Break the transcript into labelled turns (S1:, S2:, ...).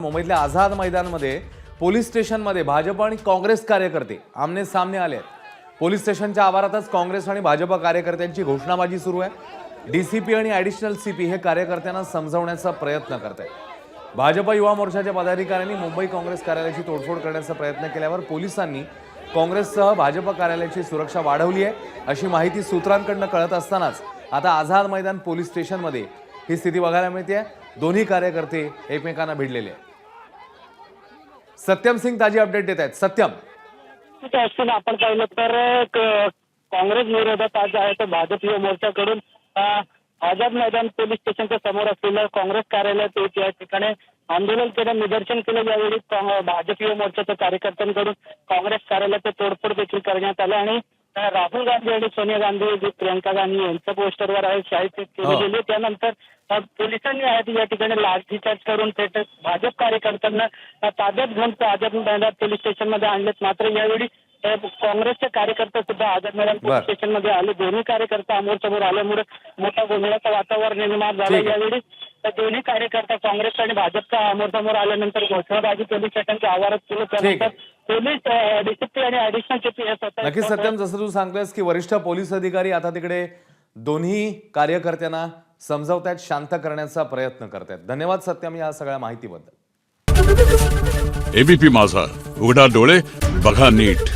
S1: मुंबईतल्या आझाद मैदानमध्ये पोलीस स्टेशनमध्ये भाजप आणि काँग्रेस कार्यकर्ते आमने सामने आले आहेत। पोलीस स्टेशनच्या आवारातच काँग्रेस आणि भाजप कार्यकर्त्यांची घोषणाबाजी सुरू आहे। डीसीपी आणि ॲडिशनल सीपी हे कार्यकर्त्यांना समजावण्याचा प्रयत्न करत आहेत। भाजप युवा मोर्चाच्या पदाधिकाऱ्यांनी मुंबई काँग्रेस कार्यालयाची तोडफोड करण्याचा प्रयत्न केल्यावर पोलिसांनी काँग्रेससह भाजप कार्यालयाची सुरक्षा वाढवली आहे अशी माहिती सूत्रांकडून कळत असतानाच आता आझाद मैदान पोलीस स्टेशनमध्ये ही स्थिती बघायला मिळते। दोन्ही कार्यकर्ते एकमेकांना भिडलेले आहेत। सत्यम सिंग ताजी अपडेट देत आहेत। सत्यम,
S2: आपण पाहिलं तर काँग्रेस विरोधात आज आहे तर भाजप युवा मोर्चाकडून आझाद मैदान पोलीस स्टेशनच्या समोर असलेलं काँग्रेस कार्यालयात या ठिकाणी आंदोलन केलं, निदर्शन केलं। यावेळी भाजप युवा मोर्चाच्या कार्यकर्त्यांकडून काँग्रेस कार्यालयाचं तोडफोड देखील करण्यात आलं आणि राहुल गांधी आणि सोनिया गांधी, प्रियंका गांधी यांच्या पोस्टरवर आहे शाही केली गेली। त्यानंतर पोलिसांनी आहेत या ठिकाणी लाठीचार्ज करून थेट भाजप कार्यकर्त्यांना ताब्यात घेऊन आझाद मैदान पोलीस स्टेशनमध्ये आणलेत। मात्र यावेळी काँग्रेसचे कार्यकर्ते सुद्धा आझाद मैदान पोलीस स्टेशनमध्ये आले। दोन्ही कार्यकर्ते समोर आल्यामुळे मोठा गोंधळाचं वातावरण निर्माण झालं। यावेळी दोन्ही कार्यकर्ते काँग्रेस आणि भाजपच्या समोर आल्यानंतर घोषणाबाजी पोलीस स्टेशनच्या आवारात केली। त्यानंतर पोलीस डीसीपी आणि ॲडिशनल सीपी
S1: नक्की सत्यम, जसं तू सांगतोयस की वरिष्ठ पोलीस अधिकारी आता तिकडे दोन्ही कार्यकर्त्यांना समजावतायत, शांत करण्याचा प्रयत्न करतायत। धन्यवाद सत्यम या सगळ्या माहितीबद्दल।
S3: एबीपी माझा, उघडा डोळे बघा नीट।